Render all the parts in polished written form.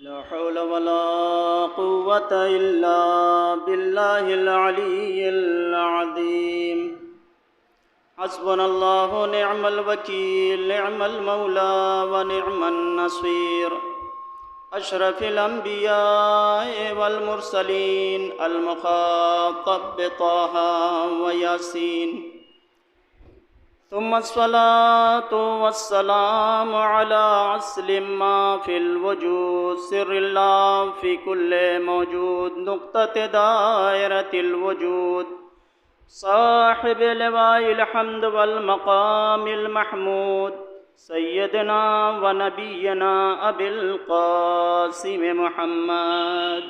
ला हौला वला कुव्वता इल्ला बिल्लाहिल अलिय्यिल अज़ीम। हस्बुनल्लाहु व निअमल वकील, निअमल मौला व निअमन नसीर। अशरफिल अंबिया वल मुरसलीन अल मुख़ातब बिताहा व यासीन। सुम्मस्सलातु वस्सलामु अला अस्लिम मा फिल वजूद, सिर्रिल्लाह फी कुल्ले मौजूद, नुक़्तत दायरतिल वजूद, साहिब लिवाइल हम्द वल मक़ामिल महमूद, सय्यदना व नबियना अबिल क़ासिम मुहम्मद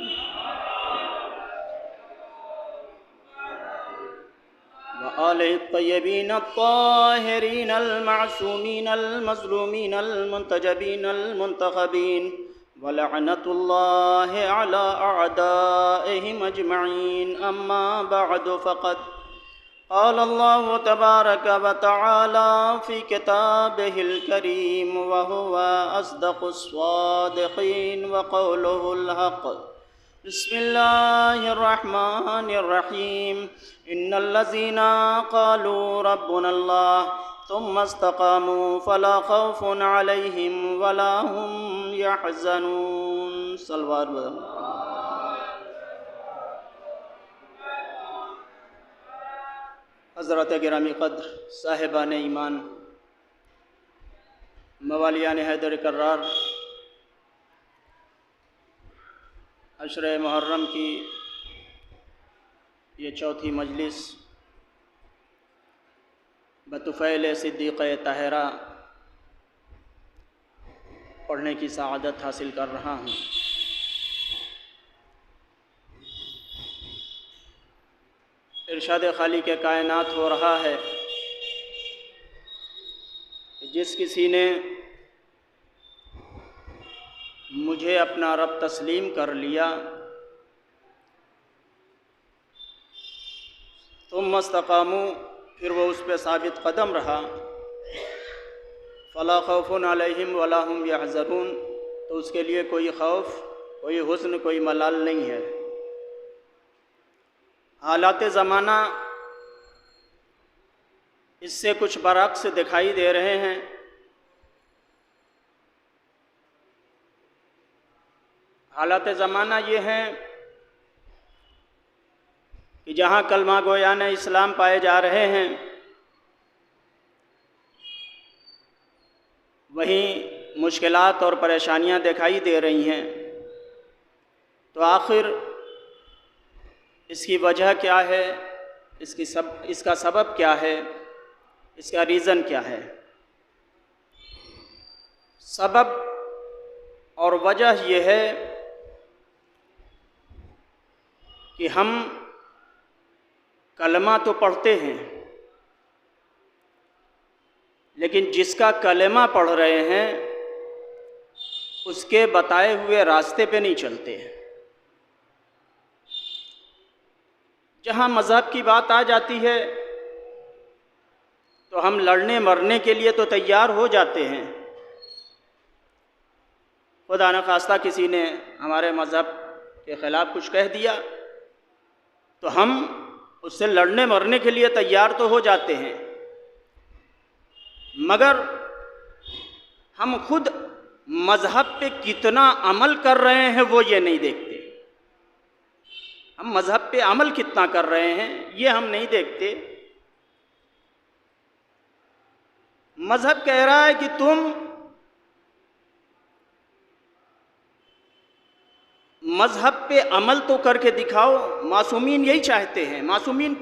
व आलिहि तय्यबीन अत्ताहिरीन अल-मअसूमीन अल-मज़लूमीन अल-मुंतजबीन अल-मुंतखबीन व लअनतुल्लाहि अला अअदाइहिम अजमईन। अम्मा बअदु फ़क़द क़ाल अल्लाहु तबारक व तआला फ़ी किताबिहिल करीम व हुवा अस्दक़ुस स्वादिक़ीन व क़ौलुहुल हक़। बिस्मिल्लाहिर रहमानिर रहीम। इन्नल्लज़ीना क़ालू रब्बुनल्लाह सुम्मा इस्तक़ामू फ़ला ख़ौफ़ुन अलैहिम वला हुम यहज़नून। सल्लल्लाहु अलैहि वसल्लम। हज़रत गिरामी क़द्र साहिबान ईमान, मवालियान हैदर कर्रार, अशरे मुहर्रम की ये चौथी मजलिस बतुफ़ैल सिद्दीक़ ताहिरा पढ़ने की सआदत हासिल कर रहा हूँ। इरशाद खालिक़ कायनात हो रहा है, जिस किसी ने मुझे अपना रब तस्लीम कर लिया, तुम मस्तकामू, फिर वो उस पर साबित कदम रहा, फ़ला खौफ़ुन अलैहिम वला हुम यहज़नून, तो उसके लिए कोई खौफ, कोई हुज़्न, कोई मलाल नहीं है। हालात ज़माना इससे कुछ बरअक्स दिखाई दे रहे हैं। हालात ज़माना ये हैं कि जहाँ कलमा गोयान इस्लाम पाए जा रहे हैं, वहीं मुश्किलात और परेशानियाँ दिखाई दे रही हैं। तो आखिर इसकी वजह क्या है, इसका सबब क्या है, इसका रीज़न क्या है? सबब और वजह यह है कि हम कलमा तो पढ़ते हैं, लेकिन जिसका कलमा पढ़ रहे हैं उसके बताए हुए रास्ते पे नहीं चलते हैं। जहाँ मज़हब की बात आ जाती है तो हम लड़ने मरने के लिए तो तैयार हो जाते हैं। खुदा न खास्ता किसी ने हमारे मज़हब के ख़िलाफ़ कुछ कह दिया तो हम उससे लड़ने मरने के लिए तैयार तो हो जाते हैं, मगर हम खुद मज़हब पे कितना अमल कर रहे हैं वो ये नहीं देखते। हम मज़हब पे अमल कितना कर रहे हैं ये हम नहीं देखते। मज़हब कह रहा है कि तुम मज़हब पे अमल तो करके दिखाओ। मासूमीन यही चाहते हैं। मासूमीन,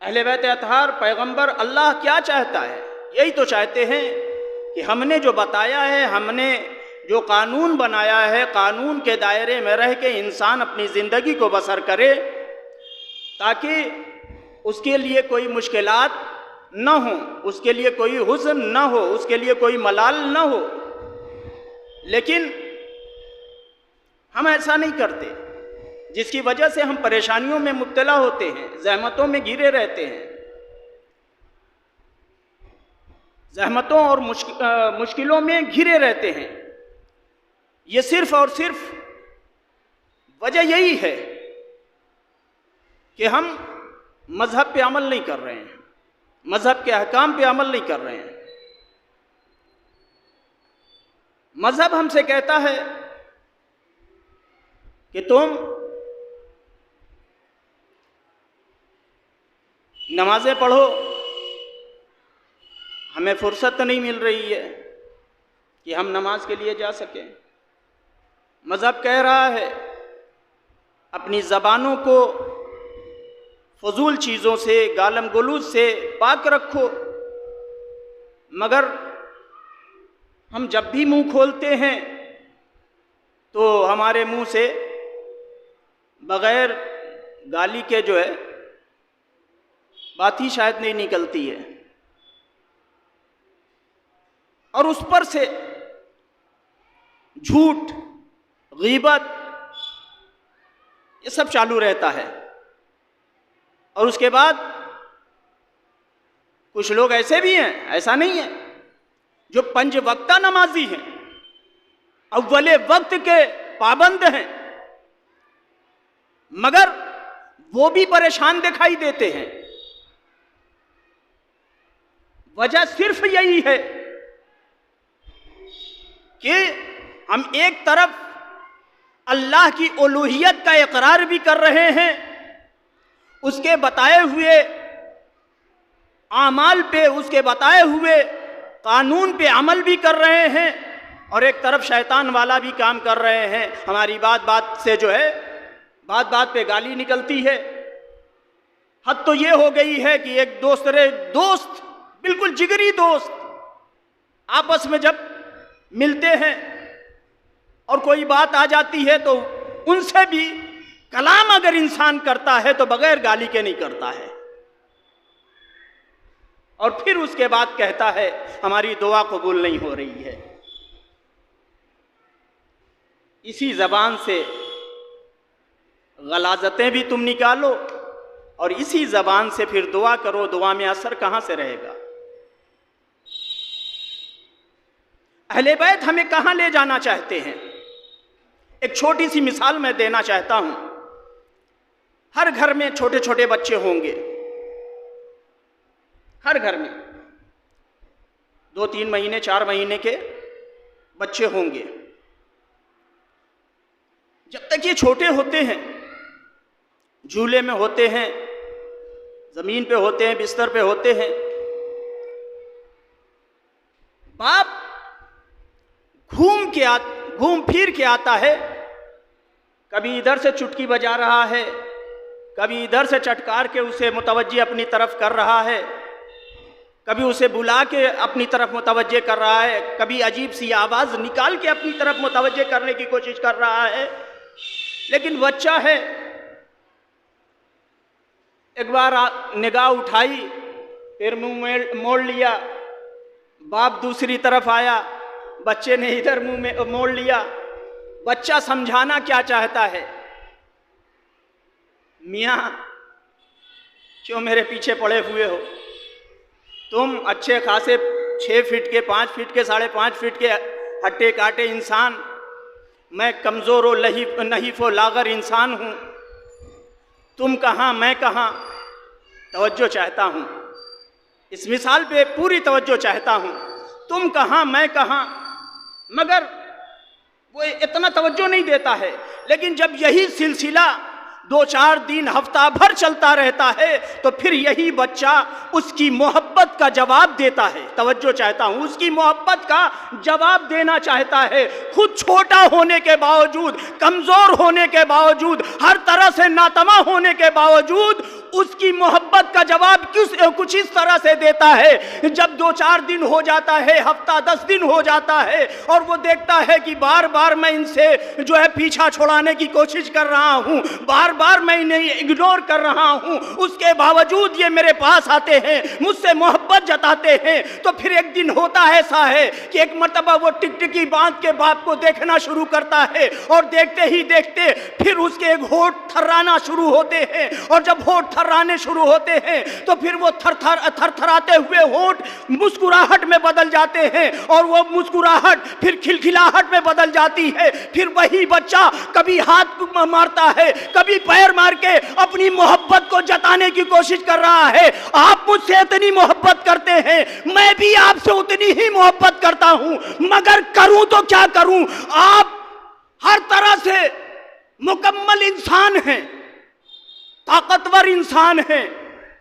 अहले बैत अतहार, पैगंबर, अल्लाह क्या चाहता है? यही तो चाहते हैं कि हमने जो बताया है, हमने जो कानून बनाया है, कानून के दायरे में रह के इंसान अपनी ज़िंदगी को बसर करे, ताकि उसके लिए कोई मुश्किलात न हो, उसके लिए कोई हुज़्न न हो, उसके लिए कोई मलाल न हो। लेकिन हम ऐसा नहीं करते, जिसकी वजह से हम परेशानियों में मुब्तला होते हैं, ज़हमतों में घिरे रहते हैं। ज़हमतों और मुश्किलों में घिरे रहते हैं। ये सिर्फ और सिर्फ वजह यही है कि हम मजहब पे अमल नहीं कर रहे हैं, मजहब के अहकाम पे अमल नहीं कर रहे हैं। मजहब हमसे कहता है कि तुम नमाजें पढ़ो, हमें फुर्सत नहीं मिल रही है कि हम नमाज के लिए जा सकें। मजहब कह रहा है अपनी ज़बानों को फजूल चीज़ों से, गालम गलूज से पाक रखो। मगर हम जब भी मुंह खोलते हैं तो हमारे मुंह से बग़ैर गाली के जो है बात ही शायद नहीं निकलती है, और उस पर से झूठ, गीबत, ये सब चालू रहता है। और उसके बाद कुछ लोग ऐसे भी हैं, ऐसा नहीं है, जो पंज वक्ता नमाजी हैं, अव्वले वक्त के पाबंद हैं, मगर वो भी परेशान दिखाई देते हैं। वजह सिर्फ यही है कि हम एक तरफ अल्लाह की उलूहियत का इकरार भी कर रहे हैं, उसके बताए हुए आमाल पे, उसके बताए हुए कानून पे अमल भी कर रहे हैं, और एक तरफ शैतान वाला भी काम कर रहे हैं। हमारी बात बात से जो है, बात बात पे गाली निकलती है। हद तो ये हो गई है कि एक दोस्त बिल्कुल जिगरी दोस्त आपस में जब मिलते हैं और कोई बात आ जाती है तो उनसे भी कलाम अगर इंसान करता है तो बगैर गाली के नहीं करता है, और फिर उसके बाद कहता है हमारी दुआ कबूल नहीं हो रही है। इसी जबान से गलाजतें भी तुम निकालो और इसी जबान से फिर दुआ करो, दुआ में असर कहां से रहेगा? अहले बैत हमें कहां ले जाना चाहते हैं? एक छोटी सी मिसाल मैं देना चाहता हूं। हर घर में छोटे छोटे बच्चे होंगे, हर घर में 2-3 महीने 4 महीने के बच्चे होंगे। जब तक ये छोटे होते हैं, झूले में होते हैं, जमीन पे होते हैं, बिस्तर पे होते हैं, बाप घूम फिर के आता है, कभी इधर से चुटकी बजा रहा है, कभी इधर से चटकार के उसे मुतवज्जे अपनी तरफ कर रहा है, कभी उसे बुला के अपनी तरफ मुतवज्जे कर रहा है, कभी अजीब सी आवाज़ निकाल के अपनी तरफ मुतवज्जे करने की कोशिश कर रहा है। लेकिन बच्चा है, एक बार निगाह उठाई, फिर मुंह मोड़ लिया, बाप दूसरी तरफ आया, बच्चे ने इधर मुंह में मोड़ लिया। बच्चा समझाना क्या चाहता है? मियाँ क्यों मेरे पीछे पड़े हुए हो? तुम अच्छे खासे 6 फीट के, 5 फीट के, 5.5 फीट के हट्टे काटे इंसान, मैं कमज़ोर और नहीफ़ व लागर इंसान हूँ। तुम कहाँ, मैं कहाँ? तवज्जो चाहता हूँ, इस मिसाल पे पूरी तवज्जो चाहता हूँ। तुम कहाँ, मैं कहाँ? मगर वो इतना तवज्जो नहीं देता है। लेकिन जब यही सिलसिला 2-4 दिन, हफ्ता भर चलता रहता है तो फिर यही बच्चा उसकी मोहब्बत का जवाब देता है। तवज्जो चाहता हूँ, उसकी मोहब्बत का जवाब देना चाहता है। खुद छोटा होने के बावजूद, कमज़ोर होने के बावजूद, हर तरह से नातमा होने के बावजूद उसकी मोहब्बत का जवाब कुछ इस तरह से देता है। जब 2-4 दिन हो जाता है, हफ्ता 10 दिन हो जाता है और वो देखता है कि बार बार मैं इनसे जो है पीछा छुड़ाने की कोशिश कर रहा हूँ, बार बार मैं इन्हें इग्नोर कर रहा हूँ, उसके बावजूद ये मेरे पास आते हैं, मुझसे मोहब्बत जताते हैं। तो फिर एक दिन होता ऐसा है कि एक मर्तबा वो टिकटिकी बांध के बाप को देखना शुरू करता है और देखते ही देखते फिर उसके होठ थर्राना शुरू होते हैं, और जब होठ थर्राने शुरू होते हैं तो फिर वो थरथराते हुए होंठ मुस्कुराहट में बदल जाते हैं और वो मुस्कुराहट फिर खिलखिलाहट में बदल जाती है। फिर वही बच्चा कभी हाथ मारता है, कभी पैर मार के अपनी मोहब्बत को जताने की कोशिश कर रहा है। आप मुझसे इतनी मोहब्बत करते हैं, मैं भी आपसे उतनी ही मोहब्बत करता हूं, मगर करूं तो क्या करूं? आप हर तरह से मुकम्मल इंसान हैं, ताकतवर इंसान हैं,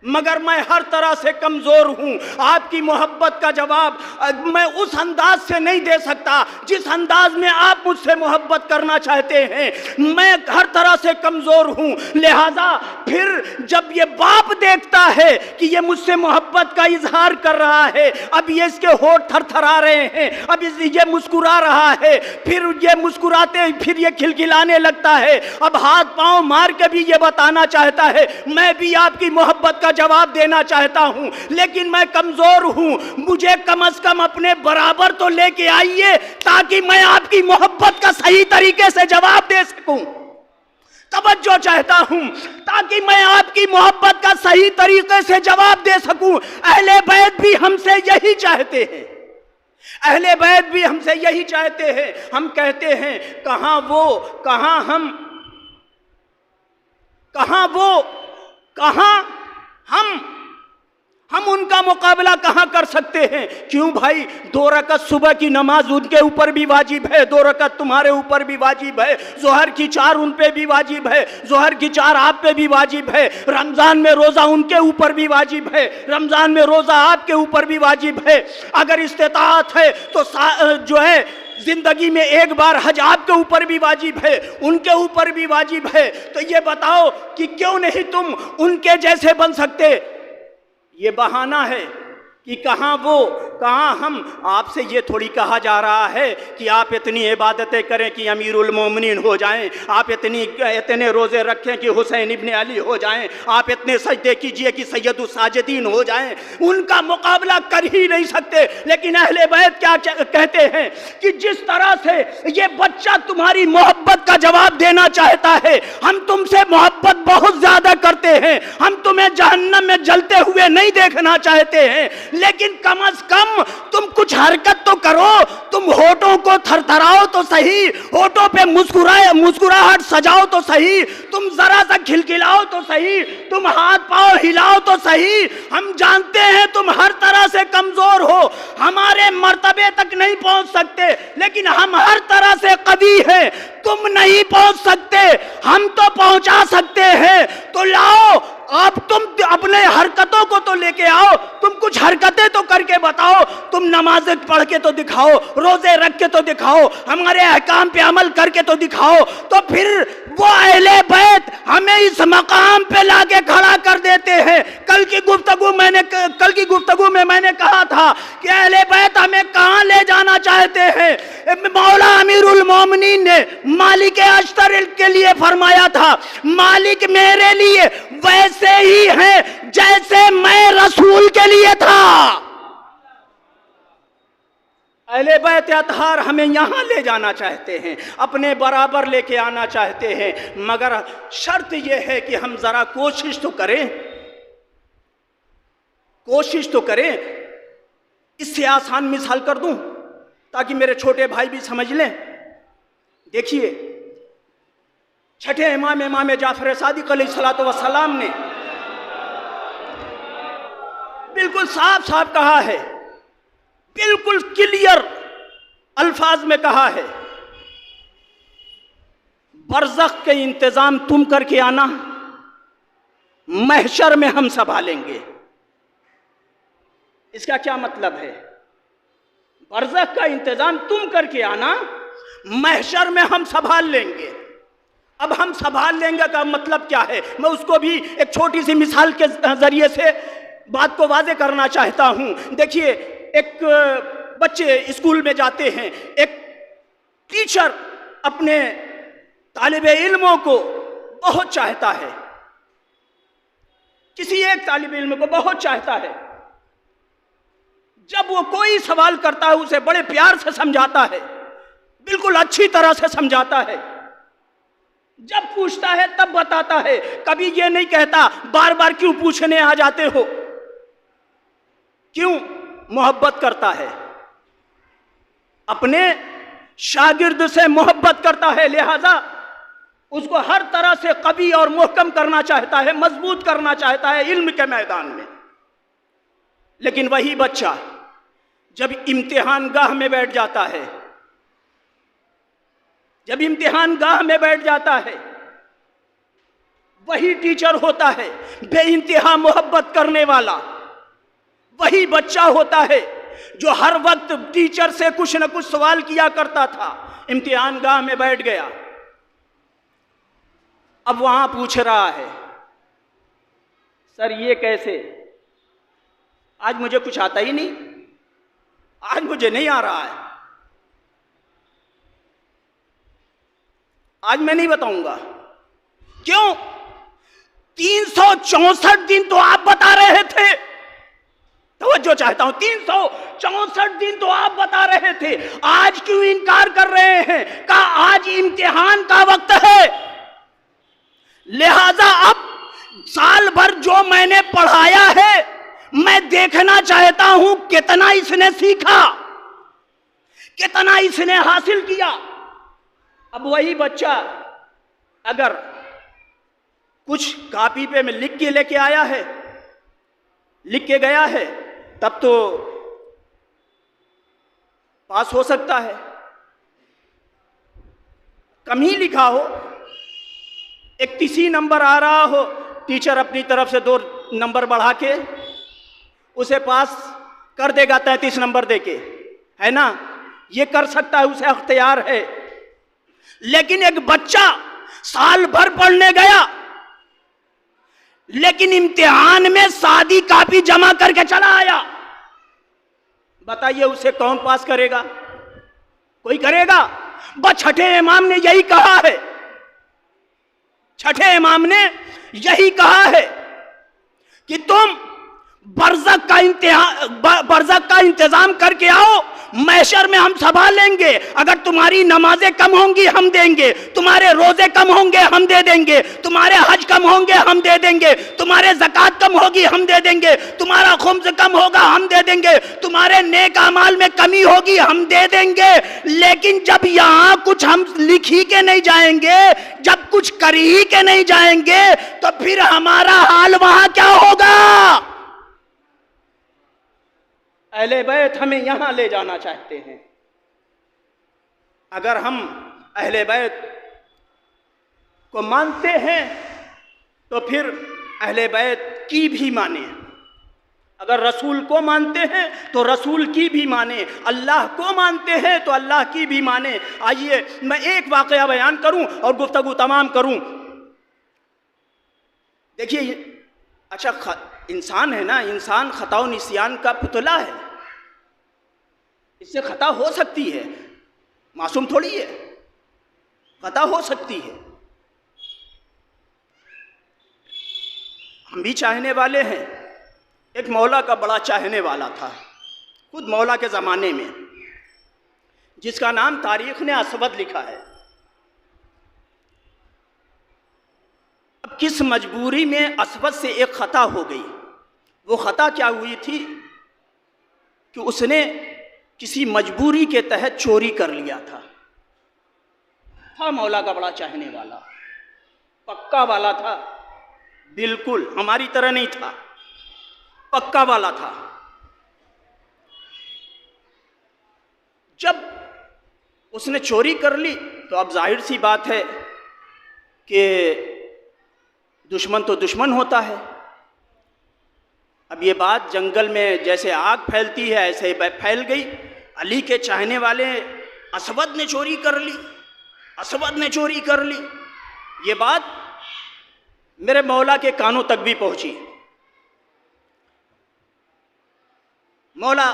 मगर मैं हर तरह से कमजोर हूं। आपकी मोहब्बत का जवाब मैं उस अंदाज से नहीं दे सकता जिस अंदाज में आप मुझसे मोहब्बत करना चाहते हैं। मैं हर तरह से कमजोर हूं, लिहाजा फिर जब ये बाप देखता है कि ये मुझसे मोहब्बत का इजहार कर रहा है, अब ये इसके होंठ थरथरा रहे हैं, अब ये मुस्कुरा रहा है, फिर ये मुस्कुराते फिर ये खिलखिलाने लगता है, अब हाथ पांव मार के भी ये बताना चाहता है मैं भी आपकी मोहब्बत जवाब देना चाहता हूं, लेकिन मैं कमजोर हूं, मुझे कम से कम अपने बराबर तो लेके आइए ताकि मैं आपकी मोहब्बत का सही तरीके से जवाब दे सकूं। तवज्जो चाहता हूं ताकि मैं आपकी मोहब्बत का सही तरीके से जवाब दे सकूं। अहले बैत भी हमसे यही चाहते हैं, अहले बैत भी हमसे यही चाहते हैं। हम कहते हैं कहां वो कहां हम, कहां वो कहां हम उनका मुकाबला कहां कर सकते हैं? क्यों भाई? 2 रकअत सुबह की नमाज उनके ऊपर भी वाजिब है, 2 रकअत तुम्हारे ऊपर भी वाजिब है, जोहर की 4 उन पे भी वाजिब है, जोहर की 4 आप पे भी वाजिब है, रमजान में रोजा उनके ऊपर भी वाजिब है, रमजान में रोजा आपके ऊपर भी वाजिब है। अगर इस्तेताअत है तो जो है जिंदगी में एक बार हज आपके ऊपर भी वाजिब है, उनके ऊपर भी वाजिब है। तो ये बताओ कि क्यों नहीं तुम उनके जैसे बन सकते? ये बहाना है कि कहाँ वो कहाँ हम। आपसे ये थोड़ी कहा जा रहा है कि आप इतनी इबादतें करें कि अमीरुल मोमिनीन हो जाएं, आप इतने रोज़े रखें कि हुसैन इब्ने अली हो जाएं, आप इतने सजदे कीजिए कि सैयदुस साजिदीन हो जाएं। उनका मुकाबला कर ही नहीं सकते। लेकिन अहले बैत क्या कहते हैं कि जिस तरह से ये बच्चा तुम्हारी मोहब्बत का जवाब देना चाहता है, हम तुमसे मोहब्बत बहुत ज़्यादा करते हैं, हम तुम्हें जहन्नम में जलते हुए नहीं देखना चाहते हैं, लेकिन कम से कम तुम कुछ हरकत तो करो, तुम होठों को थरथराओ तो सही, होठों पे मुस्कुराहट सजाओ तो सही, तुम जरा सा खिलखिलाओ तो सही, तुम हाथ पांव हिलाओ तो सही। हम जानते हैं तुम हर तरह से कमजोर हो, हमारे मर्तबे तक नहीं पहुंच सकते, लेकिन हम हर तरह से कवी हैं, तुम नहीं पहुंच सकते, हम तो पहुंचा सकते हैं। तो लाओ आप तुम अपने हरकतों को तो लेके आओ, तुम कुछ हरकतें तो करके बताओ, तुम नमाज़ें पढ़ के तो दिखाओ, रोजे रख के तो दिखाओ, हमारे अहकाम पे अमल करके तो दिखाओ। तो फिर वो अहले बैत हमें इस मकाम पे लाके खड़ा कर देते हैं। कल की गुफ्तगू में मैंने कहा था कि अहले बैत हमें कहाँ ले जाना चाहते हैं। मौला अमीरुल मोमिनीन ने मालिक अश्तर के लिए फरमाया था, मालिक मेरे लिए वैसे ही है जैसे मैं रसूल के लिए था। अहले बैत अतहार हमें यहां ले जाना चाहते हैं, अपने बराबर लेके आना चाहते हैं, मगर शर्त यह है कि हम जरा कोशिश तो करें। इससे आसान मिसाल कर दूं ताकि मेरे छोटे भाई भी समझ लें। देखिए, छठे इमाम जाफर सादिक अलैहिस्सलातु वस्सलाम ने बिल्कुल साफ कहा है, बिल्कुल क्लियर अल्फाज में कहा है, बरज़ख के इंतजाम तुम करके आना, महशर में हम संभालेंगे। इसका क्या मतलब है? बरज़ख का इंतजाम तुम करके आना, महशर में हम संभाल लेंगे। अब हम संभाल लेंगे का मतलब क्या है? मैं उसको भी एक छोटी सी मिसाल के जरिए से बात को वाज़े करना चाहता हूं। देखिए, एक बच्चे स्कूल में जाते हैं, एक टीचर अपने तालिबे इल्मों को बहुत चाहता है, किसी एक तालिबे इल्म को बहुत चाहता है। जब वो कोई सवाल करता है उसे बड़े प्यार से समझाता है, बिल्कुल अच्छी तरह से समझाता है, जब पूछता है तब बताता है, कभी ये नहीं कहता बार बार क्यों पूछने आ जाते हो। क्यों? मोहब्बत करता है, अपने शागिर्द से मोहब्बत करता है, लिहाजा उसको हर तरह से कवी और मुहकम करना चाहता है, मजबूत करना चाहता है इल्म के मैदान में। लेकिन वही बच्चा जब इम्तिहान गाह में बैठ जाता है, जब इम्तिहान गाह में बैठ जाता है, वही टीचर होता है बेइंतहा मोहब्बत करने वाला, वही बच्चा होता है जो हर वक्त टीचर से कुछ न कुछ सवाल किया करता था। इम्तिहान गाह में बैठ गया, अब वहां पूछ रहा है, सर ये कैसे? आज मुझे कुछ आता ही नहीं, आज मुझे नहीं आ रहा है, आज मैं नहीं बताऊंगा। क्यों? 364 दिन तो आप बता रहे थे, तवज्जो चाहता हूं, 364 दिन तो आप बता रहे थे, आज क्यों इनकार कर रहे हैं? कहा आज इम्तिहान का वक्त है, लिहाजा अब साल भर जो मैंने पढ़ाया है मैं देखना चाहता हूं कितना इसने सीखा, कितना इसने हासिल किया। अब वही बच्चा अगर कुछ कॉपी पे में लिख के लेके आया है, लिख के गया है, तब तो पास हो सकता है। कम ही लिखा हो, 31 नंबर आ रहा हो, टीचर अपनी तरफ से 2 नंबर बढ़ा के उसे पास कर देगा 33 नंबर देके, है ना? ये कर सकता है, उसे अख्तियार है। लेकिन एक बच्चा साल भर पढ़ने गया, लेकिन इम्तिहान में सादी कॉपी जमा करके चला आया, बताइए उसे कौन पास करेगा? कोई करेगा? बस छठे इमाम ने यही कहा है, छठे इमाम ने यही कहा है कि तुम बरज़ख का इंतजाम करके आओ, महशर में हम सभा लेंगे। अगर तुम्हारी नमाजें कम होंगी हम देंगे, तुम्हारे रोजे कम होंगे हम दे देंगे, तुम्हारे हज कम होंगे हम दे देंगे, तुम्हारे ज़कात कम होगी हम दे देंगे, तुम्हारा खुम्स कम होगा हम दे देंगे, तुम्हारे नेक अमाल में कमी होगी हम दे देंगे। लेकिन जब यहाँ कुछ हम लिख ही के नहीं जाएंगे, जब कुछ कर ही के नहीं जाएंगे, तो फिर हमारा हाल वहां क्या होगा? अहले बैत हमें यहां ले जाना चाहते हैं। अगर हम अहले बैत को मानते हैं तो फिर अहले बैत की भी माने, अगर रसूल को मानते हैं तो रसूल की भी माने, अल्लाह को मानते हैं तो अल्लाह की भी माने। आइए मैं एक वाकया बयान करूं और गुफ्तगू तमाम करूं। देखिए, अच्छा इंसान है ना, इंसान खता और निस्यान का पुतला है, इससे खता हो सकती है, मासूम थोड़ी है, खता हो सकती है। हम भी चाहने वाले हैं। एक मौला का बड़ा चाहने वाला था, खुद मौला के ज़माने में, जिसका नाम तारीख़ ने असवद लिखा है। अब किस मजबूरी में असवद से एक ख़ता हो गई। वो ख़ता क्या हुई थी कि उसने किसी मजबूरी के तहत चोरी कर लिया था मौला का बड़ा चाहने वाला, पक्का वाला था, बिल्कुल हमारी तरह नहीं था, पक्का वाला था। जब उसने चोरी कर ली तो अब जाहिर सी बात है कि दुश्मन तो दुश्मन होता है। अब ये बात जंगल में जैसे आग फैलती है ऐसे फैल गई। अली के चाहने वाले असवद ने चोरी कर ली, असवद ने चोरी कर ली। ये बात मेरे मौला के कानों तक भी पहुंची। मौला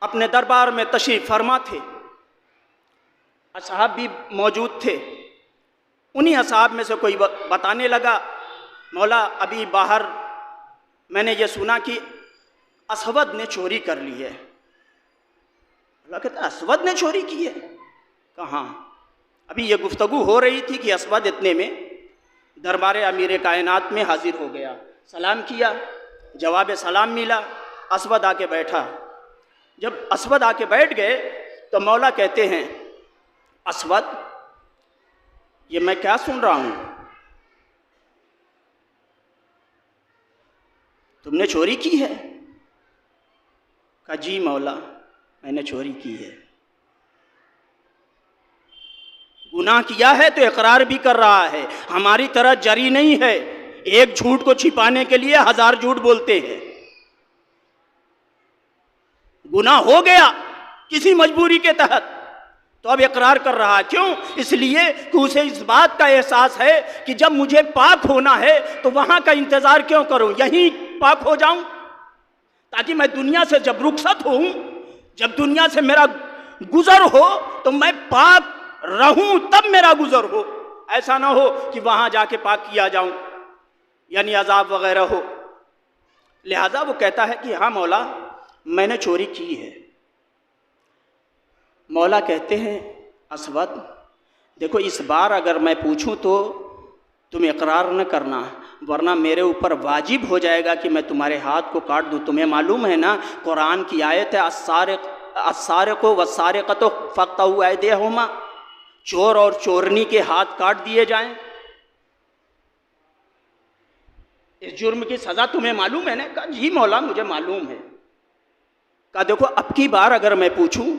अपने दरबार में तशरीफ फरमा थे, असहाब भी मौजूद थे। उन्हीं असहाब में से कोई बताने लगा, मौला अभी बाहर मैंने ये सुना कि असवद ने चोरी कर ली है। मौला कहता असवद ने चोरी की है? कहाँ? अभी ये गुफ्तगू हो रही थी कि असवद इतने में दरबार अमीर कायनात में हाजिर हो गया। सलाम किया, जवाब सलाम मिला, असवद आके बैठा। जब असवद आके बैठ गए तो मौला कहते हैं, असवद ये मैं क्या सुन रहा हूँ, तुमने चोरी की है? कहा जी मौला मैंने चोरी की है। गुनाह किया है तो इकरार भी कर रहा है, हमारी तरह जरी नहीं है, एक झूठ को छिपाने के लिए 1000 झूठ बोलते हैं। गुनाह हो गया किसी मजबूरी के तहत तो अब इकरार कर रहा है। क्यों? इसलिए कि उसे इस बात का एहसास है कि जब मुझे पाक होना है तो वहां का इंतजार क्यों करूं, यहीं पाक हो जाऊं, ताकि मैं दुनिया से जब रुखसत हूं, जब दुनिया से मेरा गुजर हो तो मैं पाक रहूं, तब मेरा गुजर हो। ऐसा ना हो कि वहां जाके पाक किया जाऊं, यानी अजाब वगैरह हो। लिहाजा वो कहता है कि हाँ मौला मैंने चोरी की है। मौला कहते हैं, असवद देखो इस बार अगर मैं पूछूं तो तुम इकरार न करना, वरना मेरे ऊपर वाजिब हो जाएगा कि मैं तुम्हारे हाथ को काट दूं। तुम्हें मालूम है ना कुरान की आयत है, अस्सारिक़ु वस्सारिक़तु फ़क़्तऊ ऐदियहुमा, चोर और चोरनी के हाथ काट दिए जाएं। इस जुर्म की सज़ा तुम्हें मालूम है ना? कहा जी मौला मुझे मालूम है। कहा देखो अब की बार अगर मैं पूछूं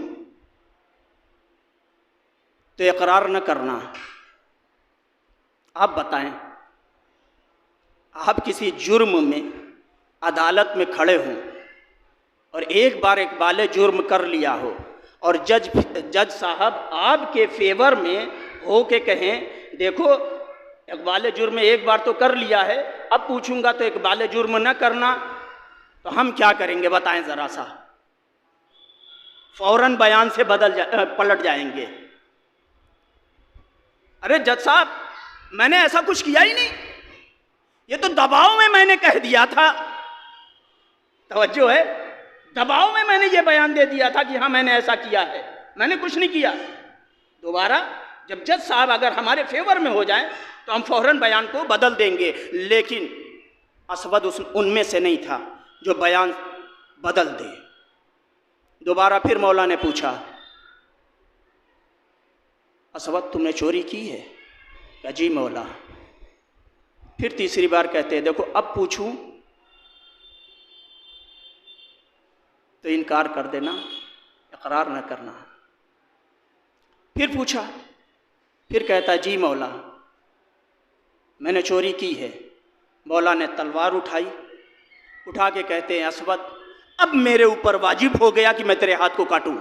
तो इकरार न करना। आप बताएं, आप किसी जुर्म में अदालत में खड़े हों और एक बार इकबाल जुर्म कर लिया हो और जज साहब आपके फेवर में हो के कहें देखो इकबाल जुर्म एक बार तो कर लिया है, अब पूछूंगा तो इकबाल जुर्म न करना, तो हम क्या करेंगे बताएं ज़रा सा? फौरन बयान से पलट जाएंगे। अरे जज साहब मैंने ऐसा कुछ किया ही नहीं, ये तो दबाव में मैंने कह दिया था। तवज्जो है, दबाव में मैंने ये बयान दे दिया था कि हाँ मैंने ऐसा किया है, मैंने कुछ नहीं किया। दोबारा जब जज साहब अगर हमारे फेवर में हो जाए तो हम फौरन बयान को बदल देंगे। लेकिन असवद उनमें से नहीं था जो बयान बदल दे। दोबारा फिर मौला ने पूछा, असवद तुमने चोरी की है? कहा जी मौला। फिर तीसरी बार कहते हैं देखो अब पूछूं तो इनकार कर देना, इकरार न करना। फिर पूछा, फिर कहता जी मौला मैंने चोरी की है। मौला ने तलवार उठाई, उठा के कहते हैं असवद अब मेरे ऊपर वाजिब हो गया कि मैं तेरे हाथ को काटूं।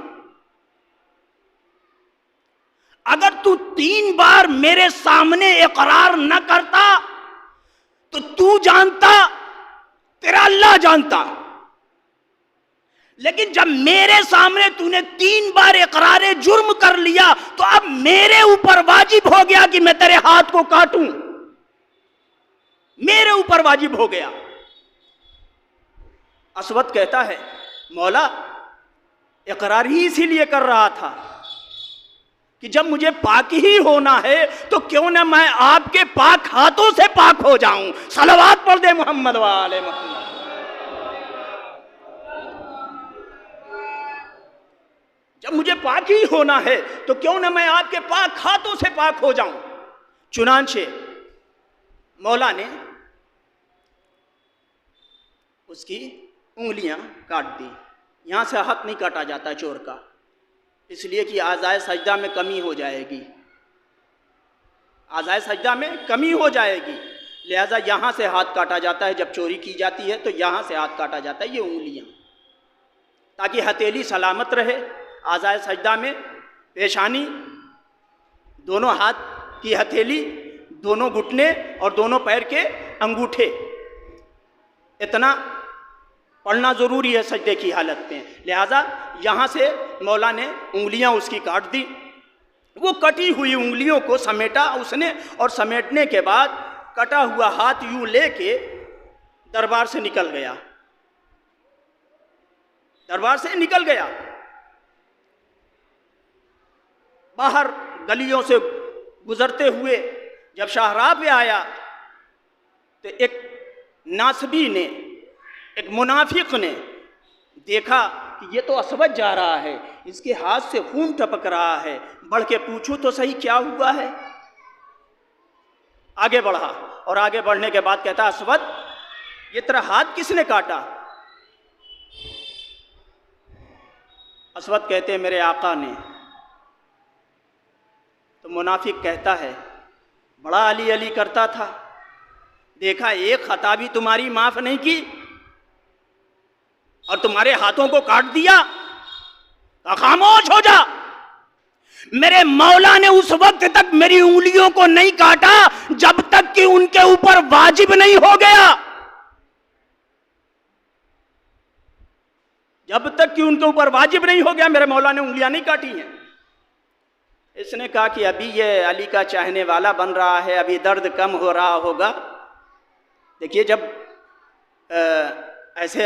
अगर तू 3 बार मेरे सामने इकरार न करता तो तू जानता, तेरा अल्लाह जानता, लेकिन जब मेरे सामने तूने 3 बार इकरार जुर्म कर लिया तो अब मेरे ऊपर वाजिब हो गया कि मैं तेरे हाथ को काटूं, मेरे ऊपर वाजिब हो गया। असवद कहता है मौला इकरार ही इसीलिए कर रहा था कि जब मुझे पाक ही होना है तो क्यों ना मैं आपके पाक हाथों से पाक हो जाऊं। सलवात पढ़ दे मोहम्मद वाले मोहम्मद। जब मुझे पाक ही होना है तो क्यों ना मैं आपके पाक हाथों से पाक हो जाऊं। चुनांचे मौला ने उसकी उंगलियां काट दी। यहां से हाथ नहीं काटा जाता चोर का, इसलिए कि आज़ाए सजदा में कमी हो जाएगी, आज़ाए सजदा में कमी हो जाएगी। लिहाजा यहाँ से हाथ काटा जाता है, जब चोरी की जाती है तो यहाँ से हाथ काटा जाता है, ये उंगलियाँ, ताकि हथेली सलामत रहे। आज़ाए सजदा में पेशानी, दोनों हाथ की हथेली, दोनों घुटने और दोनों पैर के अंगूठे, इतना पढ़ना ज़रूरी है सजदे की हालत में। लिहाजा यहाँ से मौला ने उंगलियाँ उसकी काट दी। वो कटी हुई उंगलियों को समेटा उसने, और समेटने के बाद कटा हुआ हाथ यूँ लेके दरबार से निकल गया, दरबार से निकल गया। बाहर गलियों से गुजरते हुए जब शाहराह पे आया तो एक नासबी ने, एक मुनाफिक ने देखा कि ये तो असवद जा रहा है, इसके हाथ से खून टपक रहा है, बढ़ के पूछूं तो सही क्या हुआ है। आगे बढ़ा और आगे बढ़ने के बाद कहता, असवद ये तेरा हाथ किसने काटा? असवद कहते मेरे आका ने। तो मुनाफिक कहता है, बड़ा अली अली करता था, देखा एक खता भी तुम्हारी माफ नहीं की और तुम्हारे हाथों को काट दिया, तो खामोश हो जा। मेरे मौला ने उस वक्त तक मेरी उंगलियों को नहीं काटा जब तक कि उनके ऊपर वाजिब नहीं हो गया, जब तक कि उनके ऊपर वाजिब नहीं हो गया मेरे मौला ने उंगलियां नहीं काटी हैं। इसने कहा कि अभी ये अली का चाहने वाला बन रहा है, अभी दर्द कम हो रहा होगा। देखिए जब ऐसे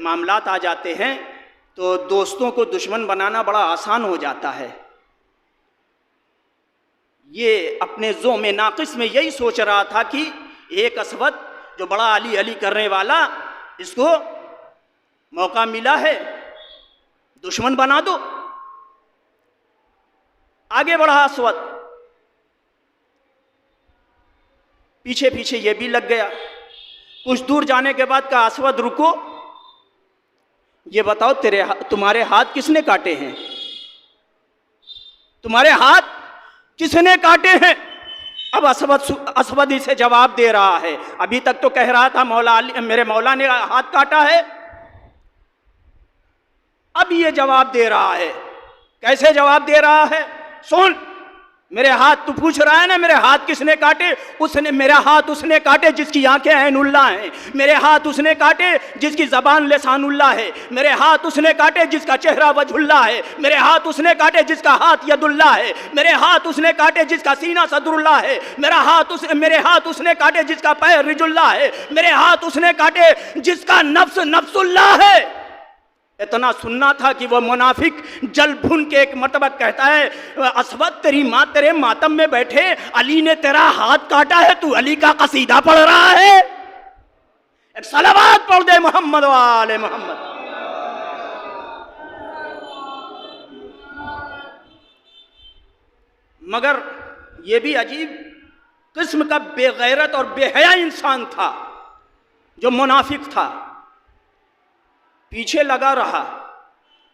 मामलात आ जाते हैं तो दोस्तों को दुश्मन बनाना बड़ा आसान हो जाता है। ये अपने ज़ोम नाक़िस में यही सोच रहा था कि एक असवद जो बड़ा अली अली करने वाला, इसको मौका मिला है, दुश्मन बना दो। आगे बढ़ा असवद, पीछे पीछे ये भी लग गया। कुछ दूर जाने के बाद कहा, असवद रुको, ये बताओ तुम्हारे हाथ किसने काटे हैं? तुम्हारे हाथ किसने काटे हैं? अब असवद इसे जवाब दे रहा है। अभी तक तो कह रहा था मौला अली, मेरे मौला ने हाथ काटा है, अब ये जवाब दे रहा है। कैसे जवाब दे रहा है? सुन, मेरे हाथ, तू पूछ रहा है ना मेरे हाथ किसने काटे? उसने, मेरा हाथ उसने काटे जिसकी आंखें ऐनुल्लाह हैं, मेरे हाथ उसने काटे जिसकी जबान लिसानुल्लाह है, मेरे हाथ उसने काटे जिसका चेहरा वजहुल्लाह है, मेरे हाथ उसने काटे जिसका हाथ यदुल्लाह है, मेरे हाथ उसने काटे जिसका सीना सदरुल्लाह है, मेरे हाथ उसने काटे जिसका पैर रिजुल्लाह है, मेरे हाथ उसने काटे जिसका नफ्स नफ्सुल्लाह है। इतना सुनना था कि वो मुनाफिक जल भुन के एक मरतबा कहता है, असवद तेरी माँ तेरे मातम में बैठे, अली ने तेरा हाथ काटा है, तू अली का कसीदा पढ़ रहा है? एक सलावत पढ़ दे मोहम्मद वाले मोहम्मद। मगर ये भी अजीब किस्म का बेगैरत और बेहया इंसान था जो मुनाफिक था। पीछे लगा रहा।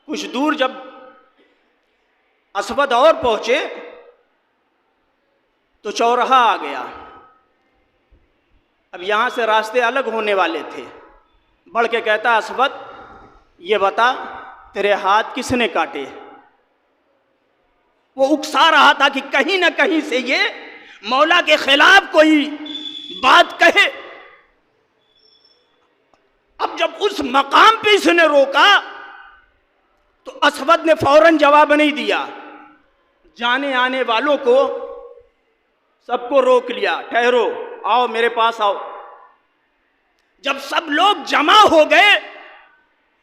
कुछ दूर जब असवद और पहुंचे तो चौराहा आ गया। अब यहां से रास्ते अलग होने वाले थे। बढ़ के कहता, असवद ये बता तेरे हाथ किसने काटे? वो उकसा रहा था कि कहीं ना कहीं से ये मौला के खिलाफ कोई बात कहे। अब जब उस मकाम पे इसने रोका तो असवद ने फौरन जवाब नहीं दिया। जाने आने वालों को सबको रोक लिया, ठहरो, आओ मेरे पास आओ। जब सब लोग जमा हो गए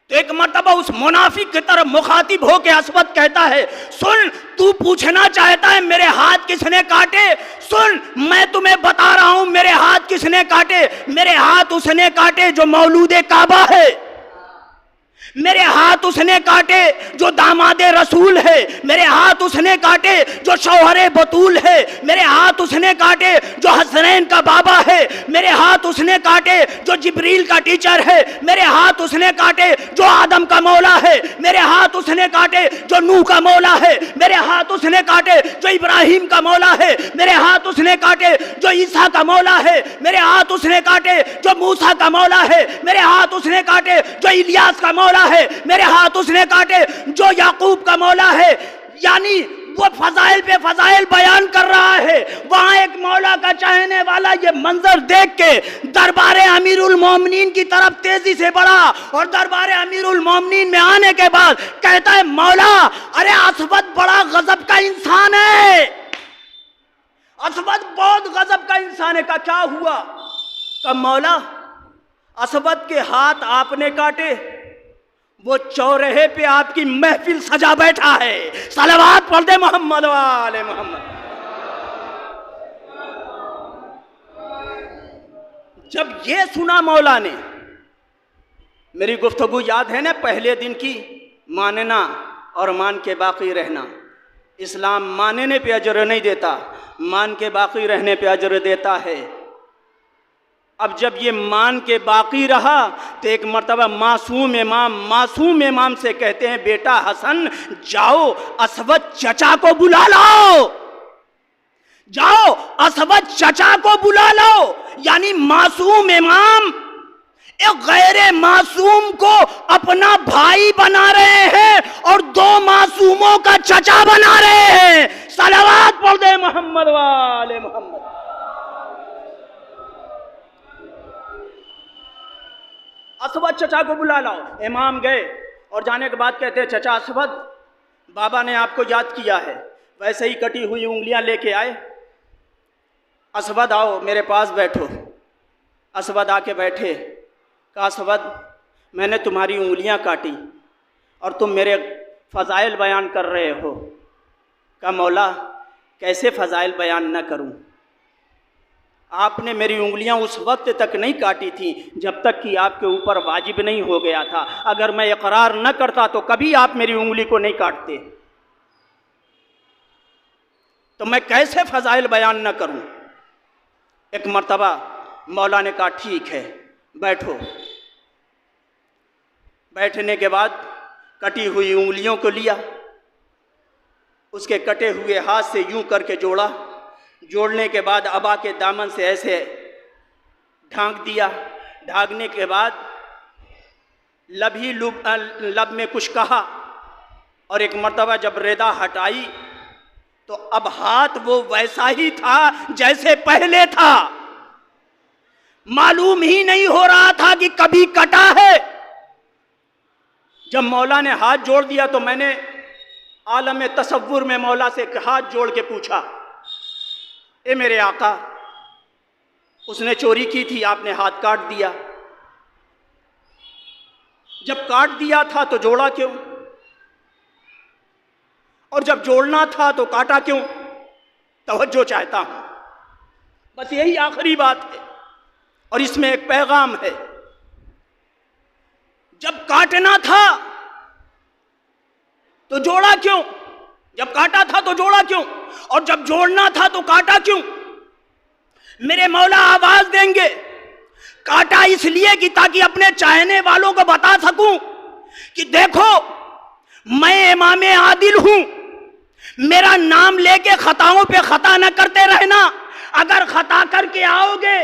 तो एक मर्तबा उस मुनाफिक की तरफ मुखातिब हो के असवद कहता है, सुन, तू पूछना चाहता है मेरे हाथ किसने काटे? सुन, मैं तुम्हें बता रहा हूं मेरे हाथ किसने काटे। मेरे हाथ उसने काटे जो मौलूदे काबा है, मेरे हाथ उसने काटे जो दामादे रसूल है, मेरे हाथ उसने काटे जो शौहरे बतूल है, मेरे हाथ उसने काटे जो हसनैन का बाबा है, मेरे हाथ उसने काटे जो जिब्रील का टीचर है, मेरे हाथ उसने काटे जो आदम का मौला है, मेरे हाथ उसने काटे जो नूह का मौला है, मेरे हाथ उसने काटे जो इब्राहिम का मौला है, मेरे हाथ उसने काटे जो ईसा का मौला है, मेरे हाथ उसने काटे जो मूसा का मौला है, मेरे हाथ उसने काटे जो इलियास का मौला है, मेरे हाथ उसने काटे जो याकूब का मौला है। यानी वो फजाइल पे फजाइल बयान कर रहा है। वहां एक मौला का चाहने वाला ये मंजर देख के दरबार अमीरुल मोमिनीन की तरफ तेजी से बढ़ा और दरबार अमीरुल मोमिनीन में आने के बाद कहता है, मौला, अरे असवद बड़ा गजब का इंसान है, असवद बहुत गजब का इंसान है। का क्या हुआ? का मौला, असवद के हाथ आपने काटे, वो चौराहे पे आपकी महफिल सजा बैठा है। सलावत पढ़ दे मोहम्मद वाले मोहम्मद। जब ये सुना मौला ने, मेरी गुफ्तगू याद है ना पहले दिन की, मानना और मान के बाकी रहना। इस्लाम मानने पे अजर नहीं देता, मान के बाकी रहने पे अजर देता है। अब जब ये मान के बाकी रहा तो एक मर्तबा मासूम इमाम से कहते हैं, बेटा हसन जाओ असवद चचा को बुला लाओ, जाओ असवद चचा को बुला लाओ। यानी मासूम इमाम एक गैर मासूम को अपना भाई बना रहे हैं और दो मासूमों का चचा बना रहे हैं। सलावत पढ़ दे मोहम्मद वाले मोहम्मद। असवद चचा को बुला लाओ। इमाम गए और जाने के बाद कहते हैं, चचा असवद, बाबा ने आपको याद किया है। वैसे ही कटी हुई उंगलियां लेके आए। असवद आओ मेरे पास बैठो। असवद आके बैठे। कहा, असवद मैंने तुम्हारी उंगलियां काटी और तुम मेरे फ़ज़ाइल बयान कर रहे हो। कहा, मौला कैसे फ़ज़ाइल बयान न करूं? आपने मेरी उंगलियां उस वक्त तक नहीं काटी थी जब तक कि आपके ऊपर वाजिब नहीं हो गया था। अगर मैं इकरार न करता तो कभी आप मेरी उंगली को नहीं काटते। तो मैं कैसे फ़ज़ाइल बयान न करूं? एक मर्तबा मौला ने कहा, ठीक है बैठो। बैठने के बाद कटी हुई उंगलियों को लिया, उसके कटे हुए हाथ से यूं करके जोड़ा। जोड़ने के बाद अबा के दामन से ऐसे ढांक दिया। ढांकने के बाद लब में कुछ कहा और एक मर्तबा जब रेदा हटाई तो अब हाथ वो वैसा ही था जैसे पहले था। मालूम ही नहीं हो रहा था कि कभी कटा है। जब मौला ने हाथ जोड़ दिया तो मैंने आलम तसव्वुर में मौला से हाथ जोड़ के पूछा, ए मेरे आका, उसने चोरी की थी, आपने हाथ काट दिया। जब काट दिया था तो जोड़ा क्यों? और जब जोड़ना था तो काटा क्यों? तवज्जो चाहता हूं, बस यही आखिरी बात है और इसमें एक पैगाम है। जब काटना था तो जोड़ा क्यों? जब काटा था तो जोड़ा क्यों? और जब जोड़ना था तो काटा क्यों? मेरे मौला आवाज देंगे, काटा इसलिए कि ताकि अपने चाहने वालों को बता सकूं कि देखो मैं इमाम आदिल हूं, मेरा नाम लेके खताओं पे खता न करते रहना। अगर खता करके आओगे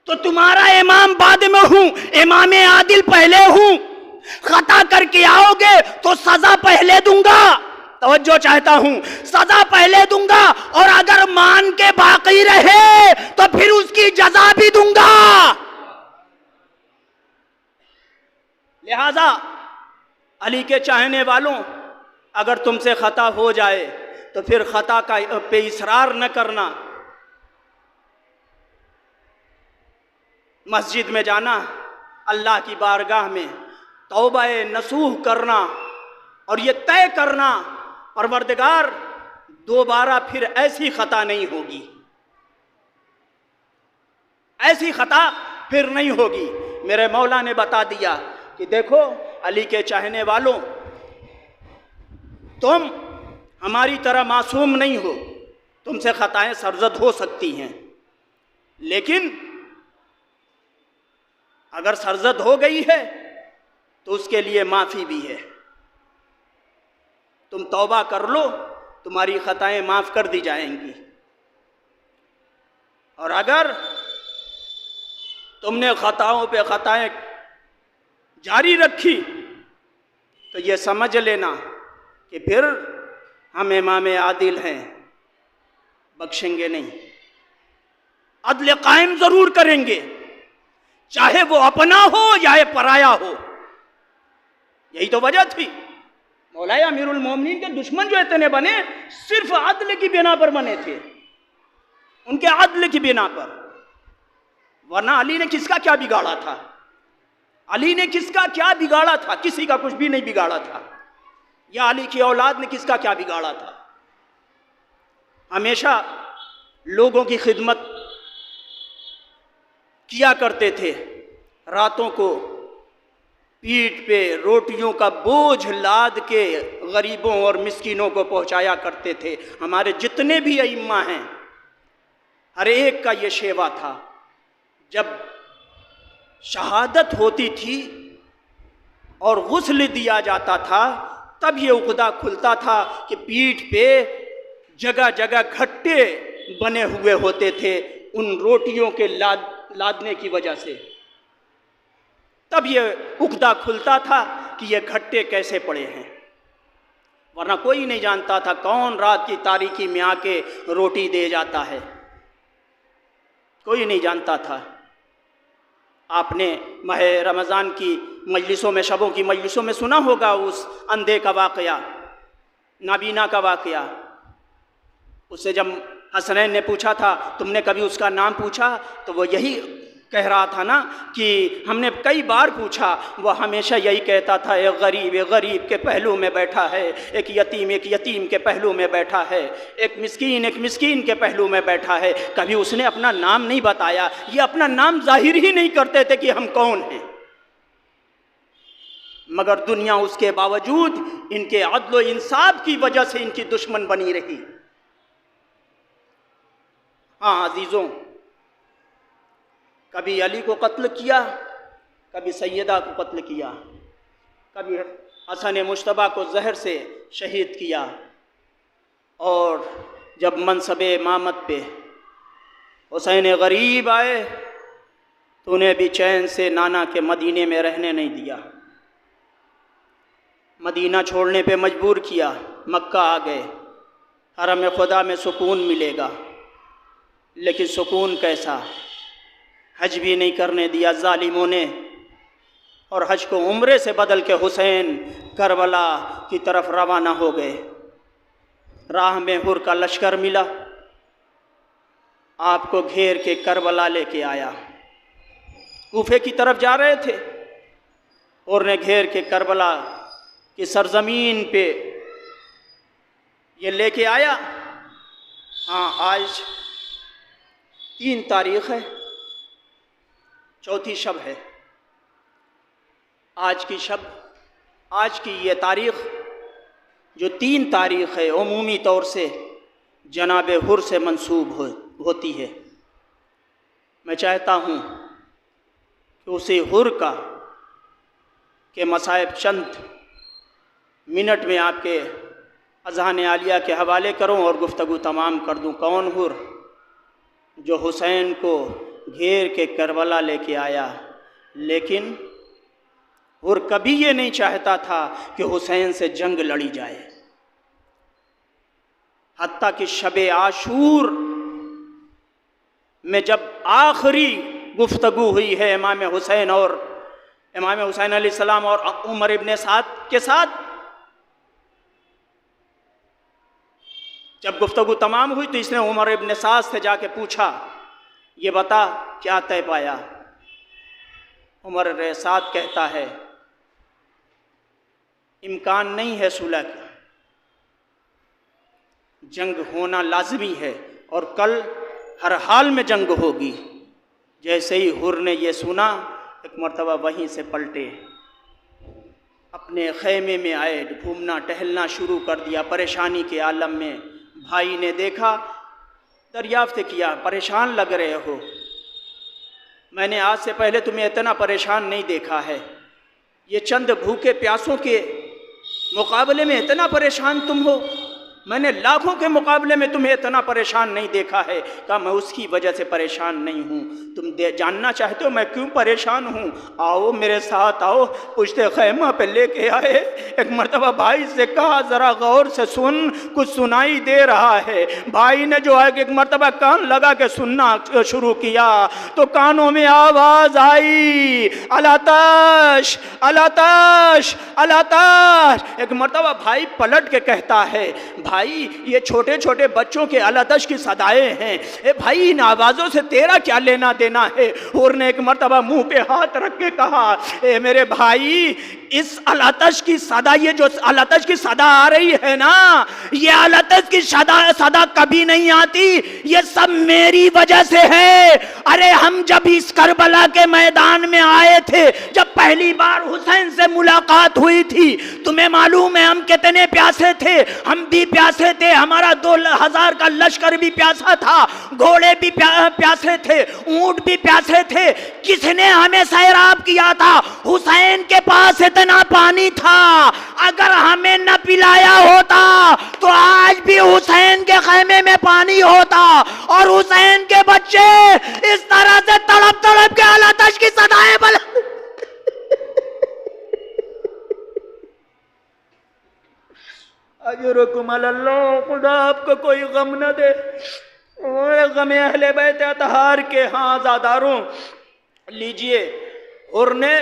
तो तुम्हारा इमाम बाद में हूं, इमाम आदिल पहले हूं। खता करके आओगे तो सजा पहले दूंगा। तवज्जो चाहता हूं, सजा पहले दूंगा और अगर मान के बाकी रहे तो फिर उसकी जजा भी दूंगा। लिहाजा अली के चाहने वालों, अगर तुमसे खता हो जाए तो फिर खता का पे इसरार न करना। मस्जिद में जाना, अल्लाह की बारगाह में तौबा नसूह करना और ये तय करना, परवरदिगार दोबारा फिर ऐसी खता नहीं होगी, ऐसी खता फिर नहीं होगी। मेरे मौला ने बता दिया कि देखो अली के चाहने वालों, तुम हमारी तरह मासूम नहीं हो, तुमसे खताएं सरजद हो सकती हैं, लेकिन अगर सरजद हो गई है तो उसके लिए माफ़ी भी है। तुम तौबा कर लो, तुम्हारी खताएं माफ़ कर दी जाएंगी। और अगर तुमने खताओं पे खताएं जारी रखी तो ये समझ लेना कि फिर हम इमाम आदिल हैं, बख्शेंगे नहीं, अदल कायम ज़रूर करेंगे, चाहे वो अपना हो या पराया हो। यही तो वजह थी मौला अमीरुल मोमिनीन के दुश्मन जो इतने बने, सिर्फ अदल की बिना पर बने थे, उनके अदल की बिना पर। वरना अली ने किसका क्या बिगाड़ा था? अली ने किसका क्या बिगाड़ा था? किसी का कुछ भी नहीं बिगाड़ा था। या अली की औलाद ने किसका क्या बिगाड़ा था? हमेशा लोगों की खिदमत किया करते थे। रातों को पीठ पे रोटियों का बोझ लाद के गरीबों और मिस्कीनों को पहुंचाया करते थे। हमारे जितने भी अइम्मा हैं, हर एक का ये शेवा था। जब शहादत होती थी और गुस्ल दिया जाता था, तब ये उक़दा खुलता था कि पीठ पे जगह जगह घट्टे बने हुए होते थे उन रोटियों के लादने की वजह से। तब ये उक़दा खुलता था कि ये घट्टे कैसे पड़े हैं, वरना कोई नहीं जानता था कौन रात की तारीकी में आके रोटी दे जाता है, कोई नहीं जानता था। आपने माह रमज़ान की मजलिसों में, शबों की मजलिसों में सुना होगा उस अंधे का वाक़या, नाबीना का वाक़या। उससे जब हसनैन ने पूछा था तुमने कभी उसका नाम पूछा, तो वो यही कह रहा था ना कि हमने कई बार पूछा, वह हमेशा यही कहता था एक गरीब के पहलू में बैठा है, एक यतीम के पहलू में बैठा है, एक मिस्कीन के पहलू में बैठा है। कभी उसने अपना नाम नहीं बताया। ये अपना नाम जाहिर ही नहीं करते थे कि हम कौन हैं, मगर दुनिया उसके बावजूद इनके अदल व इंसाफ की वजह से इनकी दुश्मन बनी रही। हाँ अजीज़ों, कभी अली को कत्ल किया, कभी सैयदा को कत्ल किया, कभी हसन मुश्तबा को जहर से शहीद किया, और जब मनसबे इमामत पे हुसैन गरीब आए तो उन्हें भी चैन से नाना के मदीने में रहने नहीं दिया, मदीना छोड़ने पे मजबूर किया। मक्का आ गए, हरम खुदा में सुकून मिलेगा, लेकिन सुकून कैसा, हज भी नहीं करने दिया जालिमों ने, और हज को उम्रे से बदल के हुसैन करबला की तरफ रवाना हो गए। राह में हुर का लश्कर मिला, आपको घेर के करबला लेके आया। कूफे की तरफ जा रहे थे और ने घेर के करबला की सरजमीन पे ये लेके आया। हाँ, आज 3 तारीख़ है, चौथी शब है। आज की ये तारीख़ जो 3 तारीख़ है, उमूमी तौर से जनाब हुर से मंसूब होती है। मैं चाहता हूँ कि उसी हुर के मसाइब चंद मिनट में आपके अज़हान आलिया के हवाले करूँ और गुफ्तगू तमाम कर दूँ। कौन हुर जो हुसैन को घेर के करबला लेके आया, लेकिन हुर कभी ये नहीं चाहता था कि हुसैन से जंग लड़ी जाए। हत्ता कि शबे आशूर में जब आखिरी गुफ्तगू हुई है इमाम हुसैन अलैहिस्सलाम और उमर इब्न साद के साथ, जब गुफ्तगू तमाम हुई तो इसने उमर इब्न साद से जाके पूछा, ये बता क्या तय पाया। उमर इब्न साद कहता है, इम्कान नहीं है सुलह का, जंग होना लाजमी है और कल हर हाल में जंग होगी। जैसे ही हुर ने ये सुना, एक मरतबा वहीं से पलटे, अपने खैमे में आए, घूमना टहलना शुरू कर दिया परेशानी के आलम में। भाई ने देखा, दरियाफ्त किया, परेशान लग रहे हो, मैंने आज से पहले तुम्हें इतना परेशान नहीं देखा है। ये चंद भूखे प्यासों के मुकाबले में इतना परेशान तुम हो, मैंने लाखों के मुकाबले में तुम्हें इतना परेशान नहीं देखा है। कहा मैं उसकी वजह से परेशान नहीं हूँ। तुम जानना चाहते हो मैं क्यों परेशान हूँ? आओ मेरे साथ आओ। पुश्ते खैमा पे लेके आए। एक मरतबा भाई से कहा ज़रा गौर से सुन, कुछ सुनाई दे रहा है। भाई ने जो है एक मरतबा कान लगा के सुनना शुरू किया तो कानों में आवाज़ आई, अलाताश अलाताश अलाताश। एक मरतबा भाई पलट के कहता है, भाई ये छोटे छोटे बच्चों के अलतश की सदाएं हैं, ए भाई इन आवाज़ों से तेरा क्या लेना देना है। हूर ने एक मर्तबा मुंह पे हाथ रख के कहा, ए मेरे भाई इस अलतश की सदा, ये जो अलतश की सदा आ रही है ना, ये अलतश की सदा कभी नहीं आती, ये सब मेरी वजह से है। अरे हम जब इस करबला के मैदान में आए थे, जब पहली बार हुसैन से मुलाकात हुई थी, तुम्हें मालूम है हम कितने प्यासे थे। हम भी प्यासे थे, हमारा 2000 का लश्कर भी प्यासा था, घोड़े भी प्यासे थे, ऊंट भी प्यासे थे। किसने हमें सैराब किया था? हुसैन के पास इतना पानी था, अगर हमें न पिलाया होता तो आज भी हुसैन के खैमे में पानी होता और हुसैन के बच्चे इस तरह से तड़प तड़प के अलतश की सदाएं बुलंद। अजरुकुम अल्लाह, खुदा आपको कोई गम न दे। और गम अहले बैत अतहार के हाँ आज़ादारों लीजिए। और ने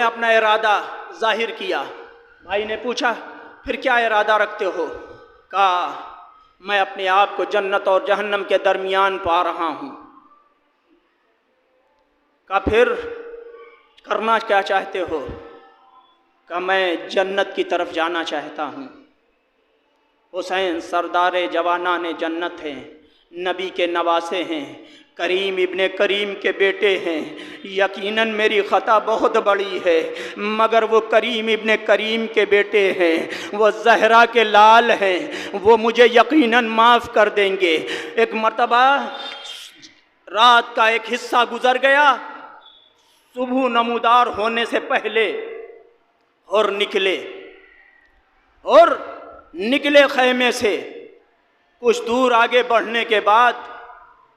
अपना इरादा जाहिर किया। भाई ने पूछा फिर क्या इरादा रखते हो? कहा मैं अपने आप को जन्नत और जहन्नम के दरमियान पा रहा हूँ। कहा फिर करना क्या चाहते हो? कहा मैं जन्नत की तरफ जाना चाहता हूँ। हुसैन सरदार जवानाने जन्नत हैं, नबी के नवासे हैं, करीम इब्ने करीम के बेटे हैं। यकीनन मेरी ख़ता बहुत बड़ी है, मगर वो करीम इब्ने करीम के बेटे हैं, वो ज़हरा के लाल हैं, वो मुझे यकीनन माफ़ कर देंगे। एक मर्तबा रात का एक हिस्सा गुज़र गया, सुबह नमूदार होने से पहले और निकले खैमे से। कुछ दूर आगे बढ़ने के बाद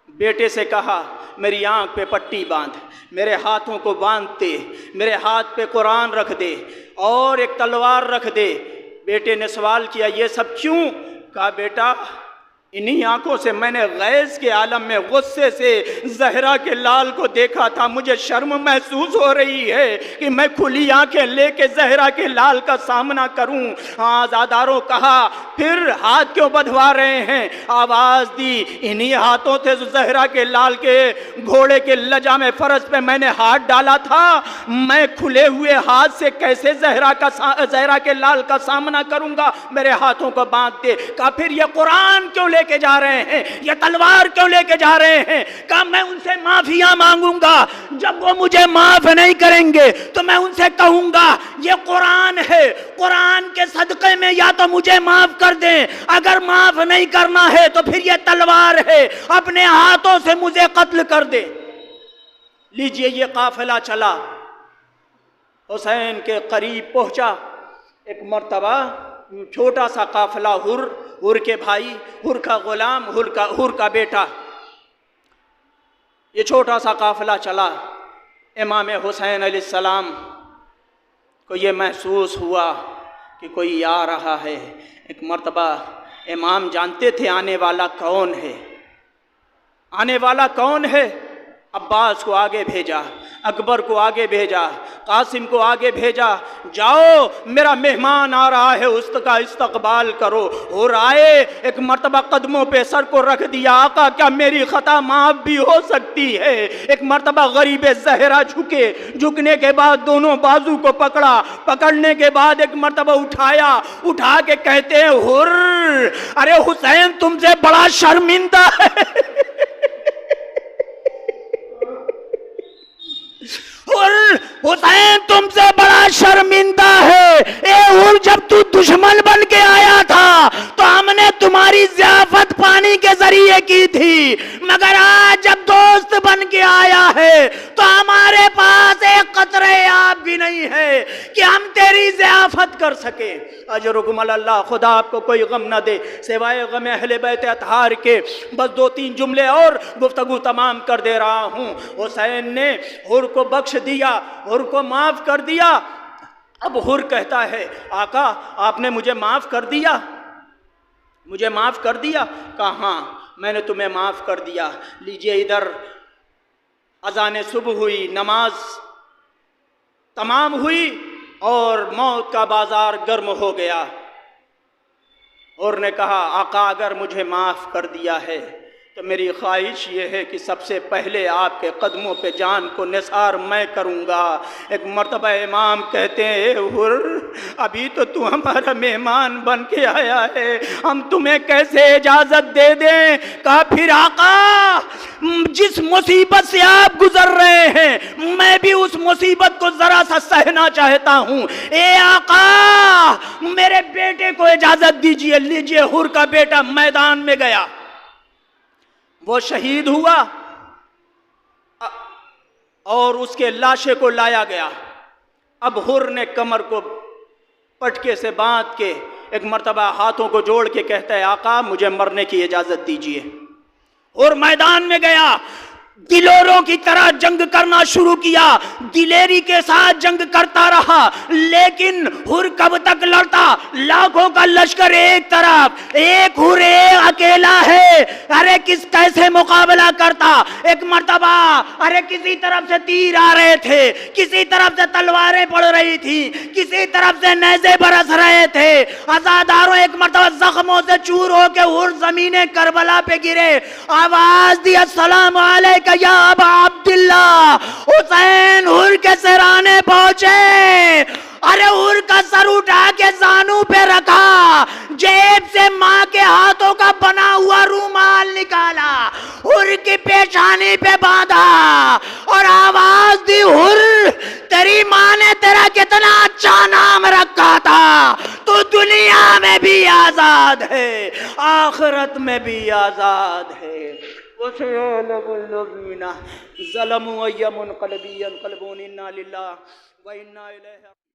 बेटे से कहा मेरी आँख पे पट्टी बांध, मेरे हाथों को बांधते, मेरे हाथ पे कुरान रख दे और एक तलवार रख दे। बेटे ने सवाल किया ये सब क्यों? कहा बेटा इन्हीं आंखों से मैंने गैज़ के आलम में गुस्से से ज़हरा के लाल को देखा था। मुझे शर्म महसूस हो रही है कि मैं खुली आंखें लेके ज़हरा के लाल का सामना करूं। आज़ादारों कहा फिर हाथ क्यों बंधवा रहे हैं? आवाज़ दी इन्हीं हाथों से ज़हरा के लाल के घोड़े के लजामे फ़रस पे मैंने हाथ डाला था। मैं खुले हुए हाथ से कैसे ज़हरा के लाल का सामना करूंगा? मेरे हाथों को बांध दे। कहा फिर ये कुरान क्यों लेके जा रहे हैं? ये तलवार क्यों लेके जा रहे हैं? कहा मैं उनसे माफिया मांगूंगा, जब वो मुझे माफ नहीं करेंगे तो मैं उनसे कहूंगा ये कुरान है, कुरान के सदक़े में या तो मुझे माफ कर दें, अगर माफ नहीं करना है तो फिर ये तलवार है, अपने हाथों से मुझे कत्ल कर दे। लीजिए ये काफिला चला, हुसैन के करीब पहुंचा। एक मर्तबा छोटा सा काफिला हुर के भाई, हुर का गुलाम, हुर का बेटा, ये छोटा सा काफिला चला। इमाम हुसैन अलैहिस्सलाम को ये महसूस हुआ कि कोई आ रहा है। एक मर्तबा इमाम जानते थे आने वाला कौन है, आने वाला कौन है। अब्बास को आगे भेजा, अकबर को आगे भेजा, कासिम को आगे भेजा, जाओ मेरा मेहमान आ रहा है उसका इस्तकबाल करो। और आए, एक मर्तबा कदमों पे सर को रख दिया, आका क्या मेरी खता माफ भी हो सकती है? एक मर्तबा गरीबे ज़हरा झुके, झुकने के बाद दोनों बाजू को पकड़ा, पकड़ने के बाद एक मर्तबा उठाया, उठा के कहते हैं हुर, अरे हुसैन तुमसे बड़ा शर्मिंदा है। हुसैन तुमसे बड़ा शर्मिंदा है। ए हुर, जब तू दुश्मन बन के आया था तो हमने तुम्हारी ज़ियाफत पानी के जरिए की थी, मगर आज जब दोस्त बन के आया है तो हमारे पास एक कतरे आब भी नहीं है कि हम तेरी ज़ियाफत कर सके। अजरुकुम अल्लाह, खुदा आपको कोई गम न दे सिवाय गम अहले बैत अतहार के। बस 2-3 जुमले और गुफ्तगू तमाम कर दे रहा हूँ। हुसैन ने हुर को बख्श दिया, हुर को माफ़ कर दिया। अब हुर कहता है आका आपने मुझे माफ़ कर दिया, मुझे माफ़ कर दिया? कहा हाँ मैंने तुम्हें माफ़ कर दिया। लीजिए इधर अज़ान सुबह हुई, नमाज तमाम हुई और मौत का बाज़ार गर्म हो गया। हुर ने कहा, आका अगर मुझे माफ़ कर दिया है तो मेरी ख्वाहिश ये है कि सबसे पहले आपके कदमों पे जान को निसार मैं करूँगा। एक मर्तबा इमाम कहते हैं, हुर अभी तो तू हमारा मेहमान बन के आया है, हम तुम्हें कैसे इजाज़त दे दें। कहा, फिर आका जिस मुसीबत से आप गुजर रहे हैं मैं भी उस मुसीबत को ज़रा सा सहना चाहता हूँ। ए आका मेरे बेटे को इजाज़त दीजिए। लीजिए, हुर का बेटा मैदान में गया, वो शहीद हुआ और उसके लाशे को लाया गया। अब हुर ने कमर को पटके से बांध के एक मर्तबा हाथों को जोड़ के कहता है, आका मुझे मरने की इजाजत दीजिए। और मैदान में गया, दिलोरों की तरह जंग करना शुरू किया, दिलेरी के साथ जंग करता रहा। लेकिन हुर कब तक लड़ता? लाखों का लश्कर एक तरफ, एक हुर अकेला है। अरे कैसे मुकाबला करता? एक मर्तबा अरे किसी तरफ से तीर आ रहे थे, किसी तरफ से तलवारें पड़ रही थी, किसी तरफ से नेज़े बरस रहे थे। अज़ादारों एक मर्तबा जख्मों से चूर होकर हुर ज़मीने करबला पे गिरे। आवाज दी, अस्सलाम अलैकुम या अबा अब्दुल्लाह। हुसैन हुर के सिराने पहुंचे। अरे हुर का सर उठा के जानू पे रखा, जेब से माँ के हाथों का बना हुआ रूमाल निकाला, हुर की पेशानी पे बांधा और आवाज दी, हुर तेरी माँ ने तेरा कितना अच्छा नाम रखा था, तू दुनिया में भी आजाद है, आखिरत में भी आजाद है। ज़लमु अय्यमुन क़ल्बी यनक़लिबून इन्ना लिल्लाहि व इन्ना इलैहि